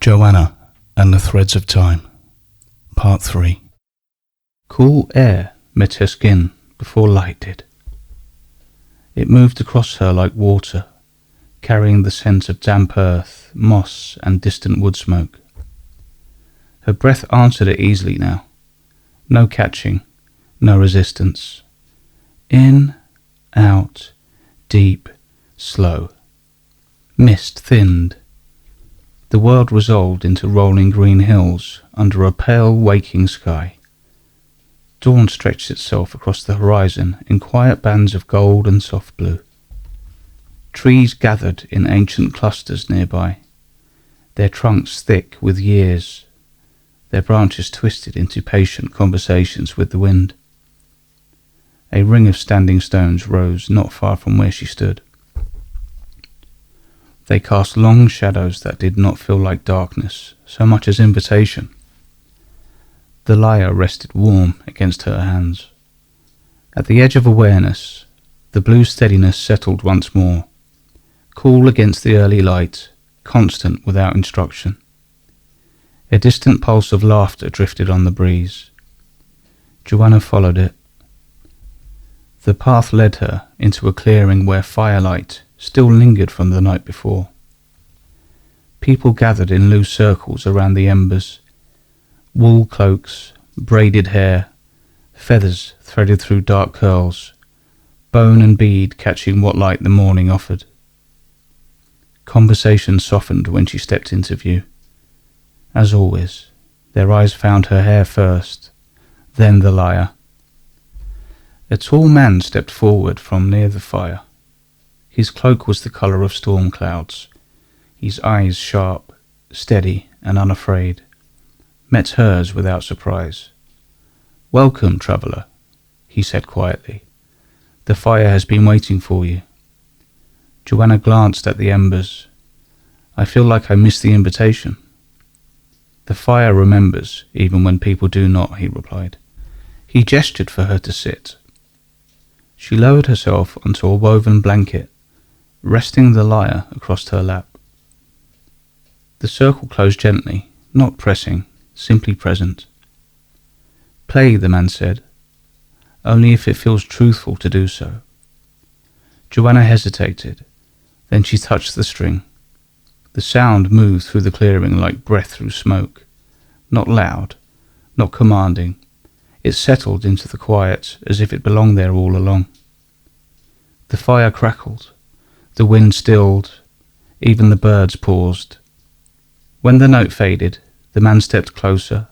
Joanna and the Threads of Time, Part 3. Cool air met her skin before light did. It moved across her like water, carrying the scent of damp earth, moss and distant wood smoke. Her breath answered it easily now. No catching, no resistance. In, out, deep, slow. Mist thinned. The world resolved into rolling green hills under a pale waking sky. Dawn stretched itself across the horizon in quiet bands of gold and soft blue. Trees gathered in ancient clusters nearby, their trunks thick with years, their branches twisted into patient conversations with the wind. A ring of standing stones rose not far from where she stood. They cast long shadows that did not feel like darkness, so much as invitation. The lyre rested warm against her hands. At the edge of awareness, the blue steadiness settled once more, cool against the early light, constant without instruction. A distant pulse of laughter drifted on the breeze. Joanna followed it. The path led her into a clearing where firelight still lingered from the night before. People gathered in loose circles around the embers. Wool cloaks, braided hair, feathers threaded through dark curls, bone and bead catching what light the morning offered. Conversation softened when she stepped into view. As always, their eyes found her hair first, then the lyre. A tall man stepped forward from near the fire. His cloak was the colour of storm clouds, his eyes sharp, steady and unafraid, met hers without surprise. "Welcome, traveller," he said quietly. "The fire has been waiting for you." Joanna glanced at the embers. "I feel like I missed the invitation." "The fire remembers, even when people do not," he replied. He gestured for her to sit. She lowered herself onto a woven blanket, resting the lyre across her lap. The circle closed gently, not pressing, simply present. "Play," the man said, "only if it feels truthful to do so." Joanna hesitated, then she touched the string. The sound moved through the clearing like breath through smoke, not loud, not commanding. It settled into the quiet as if it belonged there all along. The fire crackled, the wind stilled, even the birds paused. When the note faded, the man stepped closer,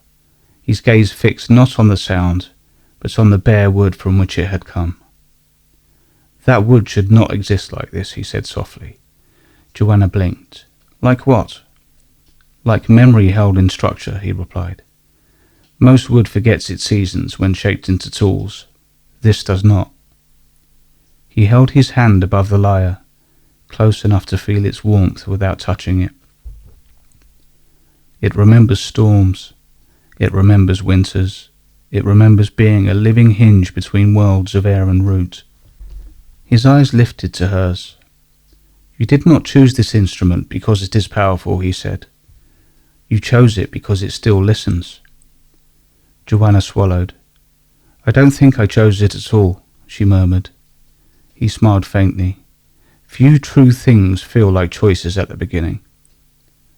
his gaze fixed not on the sound, but on the bare wood from which it had come. "That wood should not exist like this," he said softly. Joanna blinked. "Like what?" "Like memory held in structure," he replied. "Most wood forgets its seasons when shaped into tools. This does not." He held his hand above the lyre, close enough to feel its warmth without touching it. It remembers storms. It remembers winters. It remembers being a living hinge between worlds of air and root. His eyes lifted to hers. "You did not choose this instrument because it is powerful," he said. "You chose it because it still listens." Joanna swallowed. "I don't think I chose it at all," she murmured. He smiled faintly. "Few true things feel like choices at the beginning."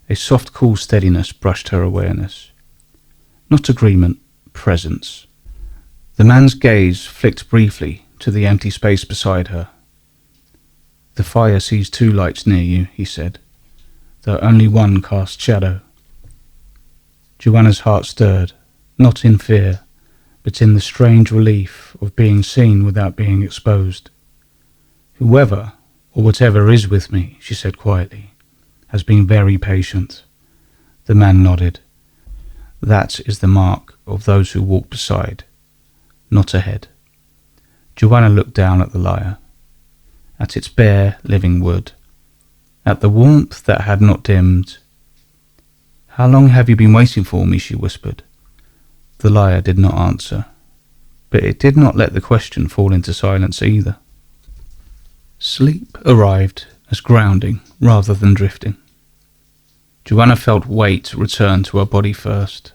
A soft, cool steadiness brushed her awareness. Not agreement, presence. The man's gaze flicked briefly to the empty space beside her. "The fire sees two lights near you," he said, "though only one casts shadow." Joanna's heart stirred, not in fear, but in the strange relief of being seen without being exposed. "Whoever or whatever is with me," she said quietly, "has been very patient." The man nodded. "That is the mark of those who walk beside, not ahead." Joanna looked down at the lyre, at its bare, living wood, at the warmth that had not dimmed. "How long have you been waiting for me?" she whispered. The lyre did not answer, but it did not let the question fall into silence either. Sleep arrived as grounding rather than drifting. Joanna felt weight return to her body first,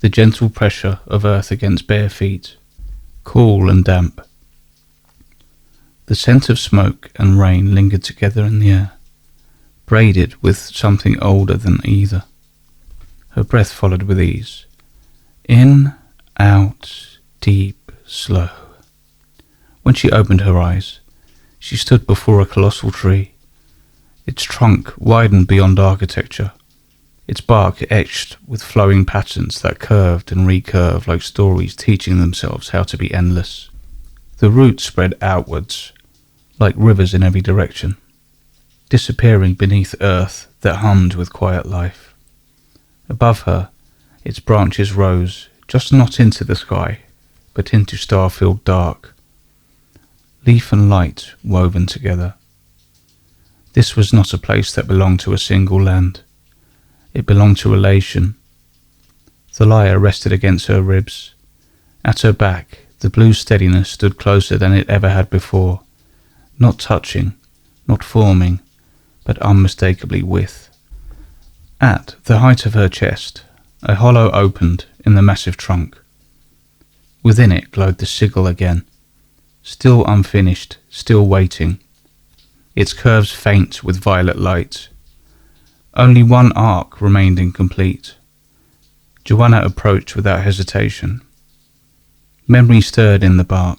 the gentle pressure of earth against bare feet, cool and damp. The scent of smoke and rain lingered together in the air, braided with something older than either. Her breath followed with ease. In, out, deep, slow. When she opened her eyes, she stood before a colossal tree, its trunk widened beyond architecture, its bark etched with flowing patterns that curved and recurved like stories teaching themselves how to be endless. The roots spread outwards, like rivers in every direction, disappearing beneath earth that hummed with quiet life. Above her, its branches rose, just not into the sky, but into star-filled dark, leaf and light woven together. This was not a place that belonged to a single land. It belonged to relation. The lyre rested against her ribs. At her back, the blue steadiness stood closer than it ever had before, not touching, not forming, but unmistakably with. At the height of her chest, a hollow opened in the massive trunk. Within it glowed the sigil again, still unfinished, still waiting, its curves faint with violet light. Only one arc remained incomplete. Joanna approached without hesitation. Memory stirred in the bark,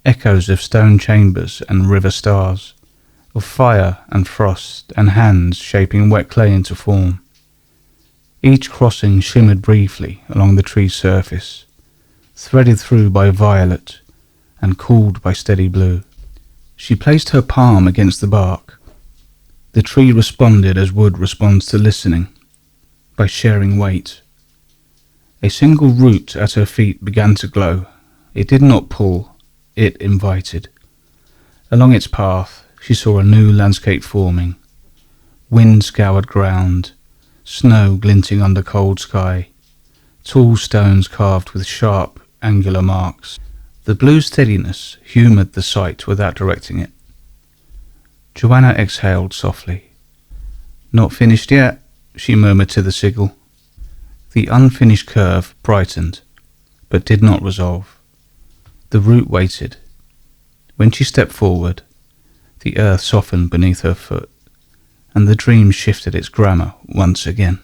echoes of stone chambers and river stars, of fire and frost and hands shaping wet clay into form. Each crossing shimmered briefly along the tree's surface, threaded through by violet and cooled by steady blue. She placed her palm against the bark. The tree responded as wood responds to listening, by sharing weight. A single root at her feet began to glow. It did not pull, it invited. Along its path, she saw a new landscape forming. Wind-scoured ground, snow glinting under cold sky, tall stones carved with sharp, angular marks. The blue steadiness humoured the sight without directing it. Joanna exhaled softly. Not finished yet, she murmured to the sigil. The unfinished curve brightened, but did not resolve. The root waited. When she stepped forward, the earth softened beneath her foot, and the dream shifted its grammar once again.